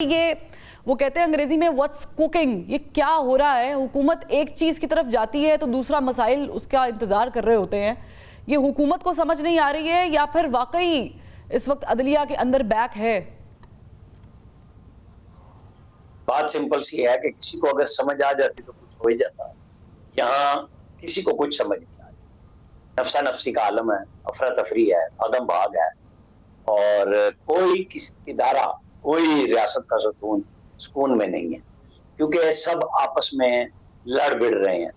یہ وہ کہتے ہیں انگریزی میں what's cooking، یہ کیا ہو رہا ہے؟ حکومت ایک چیز کی طرف جاتی ہے تو دوسرا مسائل اس کا انتظار کر رہے ہوتے ہیں. یہ حکومت کو سمجھ نہیں آ رہی ہے یا پھر واقعی اس وقت عدلیہ کے اندر بیک ہے؟ بات سمپل سی ہے کہ کسی کو اگر سمجھ آ جاتی تو کچھ ہو ہی جاتا. یہاں کسی کو کچھ سمجھ نہیں آ رہی. نفسا نفسی کا عالم ہے، افراتفری ہے، بھاگم بھاگ ہے، اور کوئی کسی ادارہ، کوئی ریاست کا سکون میں نہیں ہے، کیونکہ سب آپس میں لڑ بڑ رہے ہیں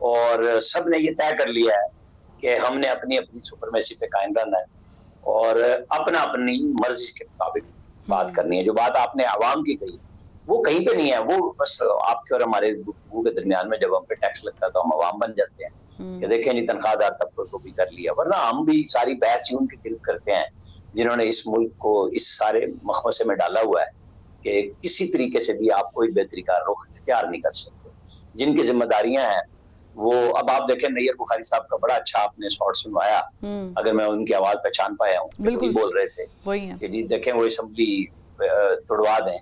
اور سب نے یہ طے کر لیا ہے کہ ہم نے اپنی اپنی سپرمیسی پہ قائم رہنا ہے اور اپنا اپنی مرضی کے مطابق بات کرنی ہے. جو بات آپ نے عوام کی کہی وہ کہیں پہ نہیں ہے، وہ بس آپ کے اور ہمارے گفتگو کے درمیان میں جب ہم پہ ٹیکس لگتا ہے تو ہم عوام بن جاتے ہیں کہ دیکھیں جی تنخواہ دار طبقے کو بھی کر لیا، ورنہ ہم بھی ساری بحث ان کی گرفت کرتے ہیں جنہوں نے اس ملک کو اس سارے مخمصے میں ڈالا ہوا ہے کہ کسی طریقے سے بھی آپ کوئی بہتری کا رخ اختیار نہیں کر سکتے. جن کی ذمہ داریاں ہیں وہ اب آپ دیکھیں، نیئر بخاری صاحب کا بڑا اچھا آپ نے شارٹ سنوایا، اگر میں ان کی آواز پہچان پایا ہوں، وہی بول رہے تھے کہ جی دیکھیں وہ اسمبلی توڑوا دیں.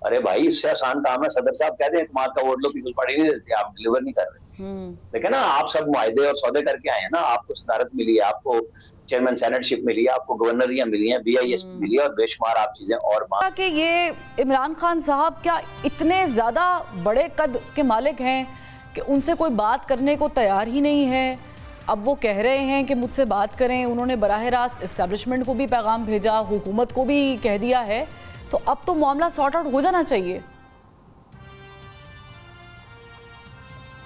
ارے بھائی اس سے آسان کام ہے، صدر صاحب کہہ دیں اعتماد کا ووٹ لو، پیپلز پارٹی نہیں دیتے، آپ ڈلیور نہیں کر رہے. دیکھیں نا، آپ سب معاہدے اور سودے کر کے آئے ہیں نا، آپ کو صدارت ملی ہے، آپ کو چیئرمین سینٹ شپ ملی ہے، آپ کو گورنریاں ملی ہیں، بی آئی ایس ملی ہے، اور بے شمار آپ چیزیں اور کہ یہ عمران خان صاحب کیا اتنے زیادہ بڑے قد کے مالک ہیں کہ ان سے کوئی بات کرنے کو تیار ہی نہیں ہے؟ اب وہ کہہ رہے ہیں کہ مجھ سے بات کریں، انہوں نے براہ راست اسٹیبلشمنٹ کو بھی پیغام بھیجا، حکومت کو بھی کہہ دیا ہے، تو اب تو معاملہ سارٹ آؤٹ ہو جانا چاہیے.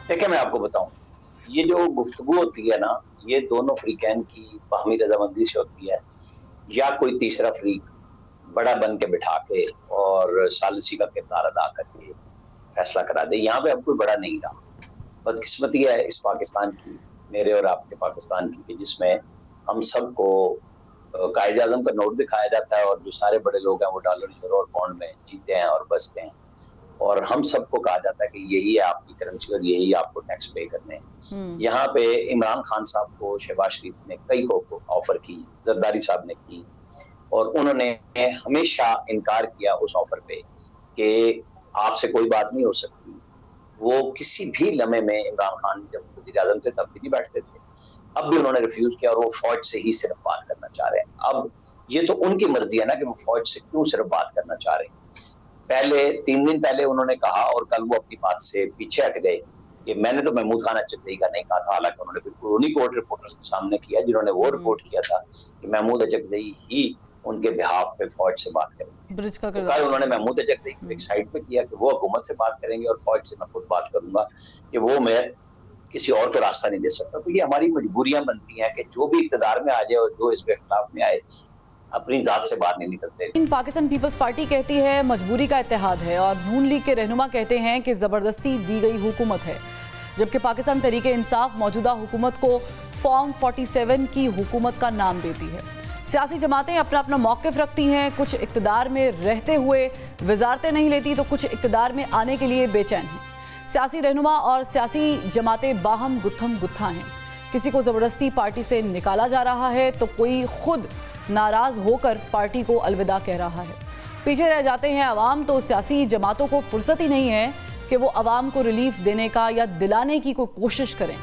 دیکھیں میں آپ کو بتاؤں، یہ جو گفتگو ہوتی ہے نا، یہ دونوں فریقین کی باہمی رضامندی سے ہوتی ہے، یا کوئی تیسرا فریق بڑا بن کے بٹھا کے اور ثالثی کا کردار ادا کر کے فیصلہ کرا دے. یہاں پہ اب کوئی بڑا نہیں رہا. بدقسمتی ہے اس پاکستان کی، میرے اور آپ کے پاکستان کی، کہ جس میں ہم سب کو قائد اعظم کا نوٹ دکھایا جاتا ہے اور جو سارے بڑے لوگ ہیں وہ ڈالر یورو اور پاؤنڈ میں جیتے ہیں اور بچتے ہیں، اور ہم سب کو کہا جاتا ہے کہ یہی ہے آپ کی کرنسی اور یہی آپ کو ٹیکس پے کرنے ہیں. یہاں پہ عمران خان صاحب کو شہباز شریف نے کئی کو آفر کی، زرداری صاحب نے کی، اور انہوں نے ہمیشہ انکار کیا اس آفر پہ کہ آپ سے کوئی بات نہیں ہو سکتی. وہ کسی بھی لمحے میں عمران خان جب وزیر اعظم تھے تب بھی نہیں بیٹھتے تھے، اب بھی انہوں نے ریفیوز کیا، اور وہ فوج سے ہی صرف بات کرنا چاہ رہے ہیں. اب یہ تو ان کی مرضی ہے نا کہ وہ فوج سے کیوں صرف بات کرنا چاہ رہے ہیں. پہلے 3 دن پہلے انہوں نے کہا اور کل وہ اپنی بات سے پیچھے ہٹ گئے کہ میں نے تو محمود خان اچکزئی کا نہیں کہا تھا، حالانکہ انہوں نے بالکل انہی کو رپورٹرز کے سامنے کیا جنہوں نے وہ رپورٹ کیا تھا کہ محمود اچکزئی ہی ان کے بہاف پہ فوج سے بات کریں گے. کل انہوں نے محمود اچکزئی کو ایک سائڈ پہ کیا کہ وہ حکومت سے بات کریں گے اور فوج سے میں خود بات کروں گا کہ وہ میں کسی اور کو راستہ نہیں دے سکتا. تو یہ ہماری مجبوریاں بنتی ہیں کہ جو بھی اقتدار میں آ جائے اور جو اس کے خلاف میں آئے اپنی ذات سے باہر نہیں نکلتے. پاکستان پیپلز پارٹی کہتی ہے مجبوری کا اتحاد ہے، اور نون لیگ کے رہنما کہتے ہیں کہ زبردستی دی گئی حکومت ہے، جبکہ پاکستان تحریک انصاف موجودہ حکومت کو فارم 47 کی حکومت کا نام دیتی ہے. سیاسی جماعتیں اپنا اپنا موقف رکھتی ہیں، کچھ اقتدار میں رہتے ہوئے وزارتیں نہیں لیتی تو کچھ اقتدار میں آنے کے لیے بے چین ہیں. سیاسی رہنما اور سیاسی جماعتیں باہم گتھم گتھا ہیں. کسی کو زبردستی پارٹی سے نکالا جا رہا ہے تو کوئی خود ناراض ہو کر پارٹی کو الوداع کہہ رہا ہے. پیچھے رہ جاتے ہیں عوام، تو سیاسی جماعتوں کو فرصت ہی نہیں ہے کہ وہ عوام کو ریلیف دینے کا یا دلانے کی کوئی کوشش کریں،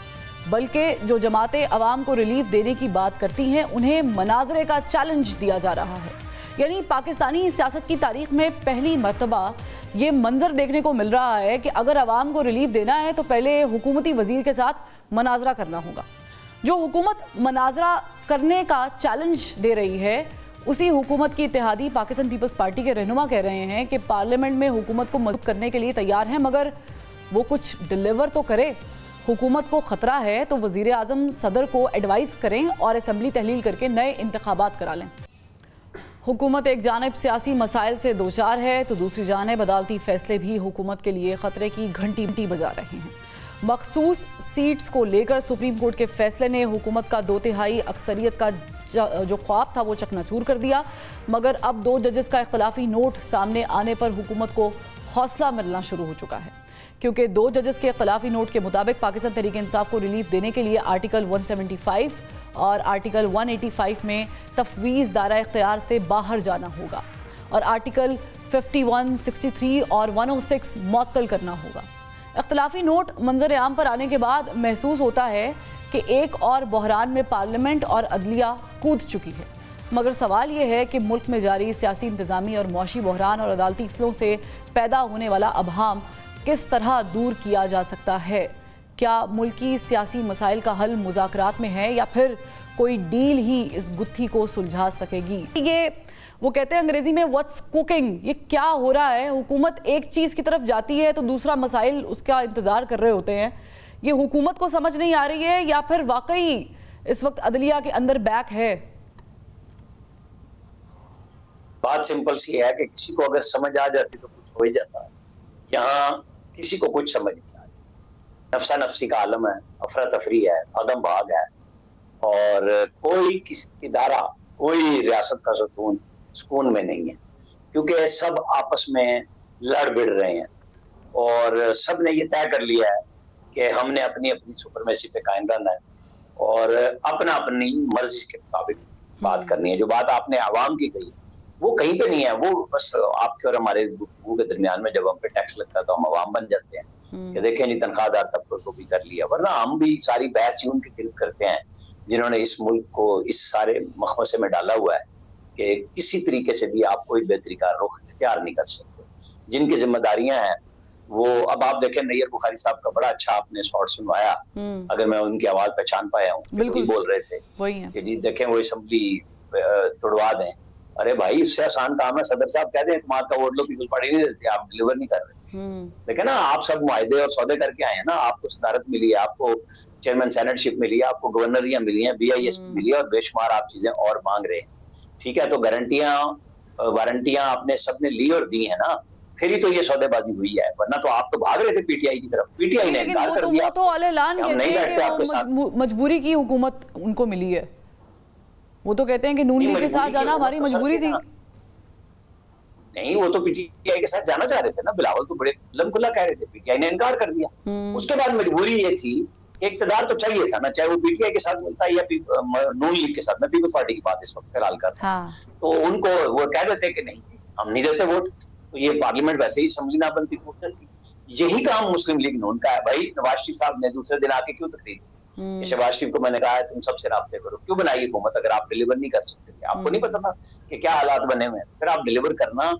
بلکہ جو جماعتیں عوام کو ریلیف دینے کی بات کرتی ہیں انہیں مناظرے کا چیلنج دیا جا رہا ہے. یعنی پاکستانی سیاست کی تاریخ میں پہلی مرتبہ یہ منظر دیکھنے کو مل رہا ہے کہ اگر عوام کو ریلیف دینا ہے تو پہلے حکومتی وزیر کے ساتھ مناظرہ کرنا ہوگا. جو حکومت مناظرہ کرنے کا چیلنج دے رہی ہے، اسی حکومت کی اتحادی پاکستان پیپلز پارٹی کے رہنما کہہ رہے ہیں کہ پارلیمنٹ میں حکومت کو مضبوط کرنے کے لیے تیار ہیں، مگر وہ کچھ ڈیلیور تو کرے. حکومت کو خطرہ ہے تو وزیر اعظم صدر کو ایڈوائز کریں اور اسمبلی تحلیل کر کے نئے انتخابات کرا لیں. حکومت ایک جانب سیاسی مسائل سے دوچار ہے تو دوسری جانب عدالتی فیصلے بھی حکومت کے لیے خطرے کی گھنٹی بجا رہے ہیں. مخصوص سیٹس کو لے کر سپریم کورٹ کے فیصلے نے حکومت کا 2/3 اکثریت کا جو خواب تھا وہ چکنا چور کر دیا، مگر اب 2 ججز کا اختلافی نوٹ سامنے آنے پر حکومت کو حوصلہ ملنا شروع ہو چکا ہے، کیونکہ 2 ججز کے اختلافی نوٹ کے مطابق پاکستان تحریک انصاف کو ریلیف دینے کے لیے آرٹیکل 175 اور آرٹیکل 185 میں تفویض دائرہ اختیار سے باہر جانا ہوگا، اور آرٹیکل 51, 63 और 106 मुअत्तल करना होगा। इख्तिलाफी नोट मंजर आम पर आने के बाद महसूस होता है कि एक और बहरान में पार्लियामेंट और अदलिया कूद चुकी है। मगर सवाल ये है कि मुल्क में जारी सियासी, इंतज़ामी और मुआशी बहरान और अदालती फैसलों से पैदा होने वाला अबहाम किस तरह दूर किया जा सकता है। क्या मुल्की सियासी मसाइल का हल मुज़ाकरात में है या फिर कोई डील ही इस गुत्थी को सुलझा सकेगी। ये वो कहते हैं अंग्रेजी में व्हाट्स कुकिंग, ये क्या हो रहा है। हुकूमत एक चीज़ की तरफ जाती है तो दूसरा मसाइल उसका इंतज़ार कर रहे होते हैं। ये हुकूमत को समझ नहीं आ रही है या फिर वाकई इस वक्त अदलिया के अंदर बैक है। बात सिंपल सी है कि किसी को अगर समझ आ जाती तो कुछ हो ही जाता है। यहाँ किसी को कुछ समझ नहीं आ रही। नफसा नफसी का आलम है, अफरा तफरी है, भागम भाग है और कोई किसी इदारा, कोई रियासत का सुकून में नहीं है, क्योंकि सब आपस में लड़ भिड़ रहे हैं और सब ने ये तय कर लिया है कि हमने अपनी अपनी सुपरमेसी पे कायम रहना है और अपना अपनी मर्जी के मुताबिक बात करनी है। जो बात आपने आवाम की कही वो कहीं पे नहीं है, वो बस आपके और हमारे गुफ्तगू के दरमियान में जब हम पे टैक्स लगता है तो हम आवाम बन जाते हैं कि देखें नहीं तनख्वाहदार तबकों को भी कर लिया, वरना हम भी सारी बहस ही उनकी गिरफ्त करते हैं जिन्होंने इस मुल्क को इस सारे मखमसे में डाला हुआ है कि किसी तरीके से भी आप कोई बेहतरी का रुख इख्तियार नहीं कर सकते। जिनकी जिम्मेदारियां हैं वो, अब आप देखें नैयर बुखारी साहब का बड़ा अच्छा आपने शॉर्ट सुनवाया, अगर मैं उनकी आवाज पहचान पाया हूँ, बिल्कुल बोल रहे थे कि जी देखें वो असेंबली तोड़वा दें। अरे भाई इससे आसान काम है, सदर साहब कहते हैं तुम्हारा वोट लो पीपल्स पार्टी नहीं देती, आप डिलीवर नहीं कर रहे। देखे ना, आप सब मुआहदे और सौदे करके आए हैं ना, आपको सदारत मिली है, आपको चेयरमैन सेनेटशिप मिली है, आपको गवर्नरियां मिली हैं, BIS मिली है और बेशुमार आप चीजें और मांग रहे हैं। ठीक है, तो गारंटियां वारंटियां आपने सबने ली और दी है ना, फिर ही तो ये सौदेबाजी हुई है, वरना तो आप तो भाग रहे थे PTI की तरफ। PTI ने इनकार कर दिया, तो ऐलान हम नहीं बैठते आपके साथ। मजबूरी की हुकूमत उनको मिली है, वो तो कहते हैं कि नून लीग के साथ जाना हमारी मजबूरी थी। नहीं, वो तो PTI के साथ जाना चाह रहे थे ना, बिलावल तो बड़े लमखुल्ला कह रहे थे, PTI ने इनकार कर दिया। उसके बाद मजबूरी ये थी कि इक़्तिदार तो चाहिए था ना, चाहे वो PTI के साथ मिलता है या नून लीग के साथ। मैं पीपल्स पार्टी की बात इस वक्त फिलहाल कर रहा हूं। तो उनको वो कह देते कि नहीं हम नहीं देते वोट, तो ये पार्लियामेंट वैसे ही असेंबली ना बनती, थी। यही काम मुस्लिम लीग नून का है। भाई नवाज शरीफ साहब ने दूसरे दिन आके क्यों तकरीर की, शहबाज शरीफ को मैंने कहा है तुम सबसे राब्ते करो, क्यों बनाई हुकूमत अगर आप डिलीवर नहीं कर सकते थे? आपको नहीं पता था कि क्या हालात बने हुए हैं? फिर आप डिलीवर करना।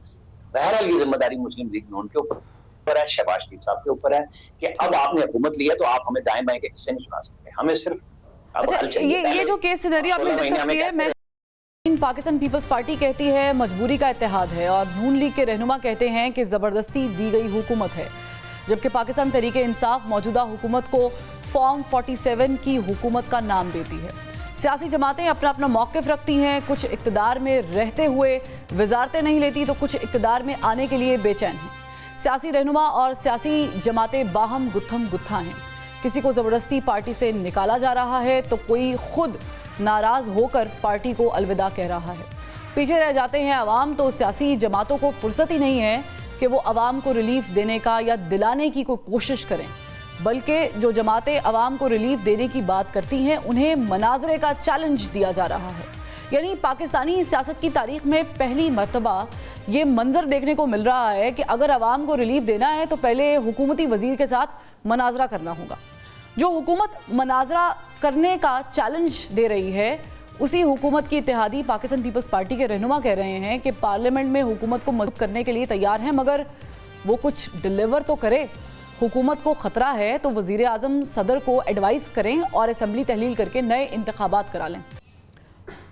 बहरहाल ये जिम्मेदारी मुस्लिम लीग नून के ऊपर है, शहबाज शरीफ साहब के ऊपर है कि अब आपने हुकूमत लिया तो आप हमें दाएं बाएं के किस्से नहीं सुना सकते, हमें सिर्फ ये जो केस सिनेरियो आपने डिस्कस किया है, मैं पाकिस्तान पीपल्स पार्टी कहती है मजबूरी का इत्तेहाद है और नून लीग के रहनुमा कहते हैं कि जबरदस्ती दी गई हुकूमत है, जबकि पाकिस्तान तहरीके इंसाफ मौजूदा हुकूमत को फॉर्म 47 की हुकूमत का नाम देती है। सियासी जमातें अपना अपना मौक़िफ़ रखती हैं, कुछ इक़्तिदार में रहते हुए वजारतें नहीं लेती तो कुछ इक़्तिदार में आने के लिए बेचैन हैं। सियासी रहनुमा और सियासी जमातें बाहम गुत्थम गुत्था हैं। किसी को ज़बरदस्ती पार्टी से निकाला जा रहा है तो कोई खुद नाराज़ होकर पार्टी को अलविदा कह रहा है। पीछे रह जाते हैं अवाम, तो सियासी जमातों को फुर्सत ही नहीं है कि वो अवाम को रिलीफ देने का या दिलाने की कोई कोशिश करें, बल्कि जो जमातें अवाम को रिलीफ देने की बात करती हैं उन्हें मनाजरे का चैलेंज दिया जा रहा है। यानी पाकिस्तानी सियासत की तारीख में पहली मर्तबा ये मंजर देखने को मिल रहा है कि अगर अवाम को रिलीफ देना है तो पहले हुकूमती वजीर के साथ मनाजरा करना होगा। जो हुकूमत मनाजरा करने का चैलेंज दे रही है उसी हुकूमत की इत्तेहादी पाकिस्तान पीपल्स पार्टी के रहनुमा कह रहे हैं कि पार्लियामेंट में हुकूमत को मजबूत करने के लिए तैयार हैं, मगर वो कुछ डिलीवर तो करे। हुकूमत को ख़तरा है तो वज़ीर आज़म सदर को एडवाइस करें और असम्बली तहलील करके नए इंतखाबात करा लें।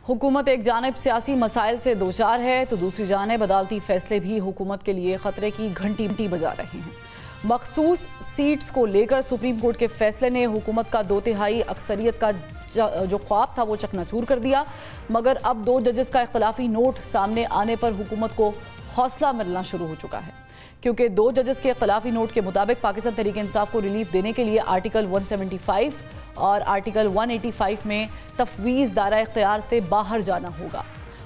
हुकूमत एक जानिब सियासी मसाइल से दो चार है तो दूसरी जानिब अदालती फ़ैसले भी हुकूमत के लिए ख़तरे की घंटी बजा रहे हैं। मखसूस सीट्स को लेकर सुप्रीम कोर्ट के फैसले ने हुकूमत का 2/3 अक्सरियत का जो ख्वाब था वो चकनाचूर कर दिया, मगर अब 2 जजेस का इख्तलाफी नोट सामने आने पर हुकूमत को हौसला मिलना शुरू हो चुका है, क्योंकि 2 जजेस के इख्तलाफी नोट के मुताबिक पाकिस्तान तहरीक इंसाफ को रिलीफ देने के लिए आर्टिकल 175 और आर्टिकल 185 में तफवीज़ दायरा इख्तियार से बाहर जाना होगा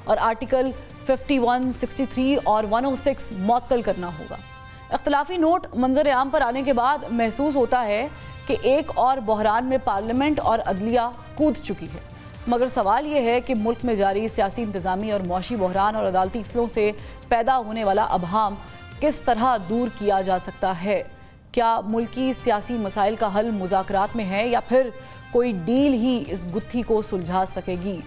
और आर्टिकल 51, 63 और 106 मुअत्तल करना होगा। इख्तलाफी नोट मंजर आम पर आने के बाद महसूस होता है कि एक और बहरान में पार्लियामेंट और अदलिया कूद चुकी है, मगर सवाल ये है कि मुल्क में जारी सियासी इंतजामी और मुआशी बहरान और अदालती फलों से पैदा होने वाला अभाम किस तरह दूर किया जा सकता है। क्या मुल्की सियासी मसाइल का हल मुज़ाकरात में है या फिर कोई डील ही इस गुत्थी को सुलझा सकेगी।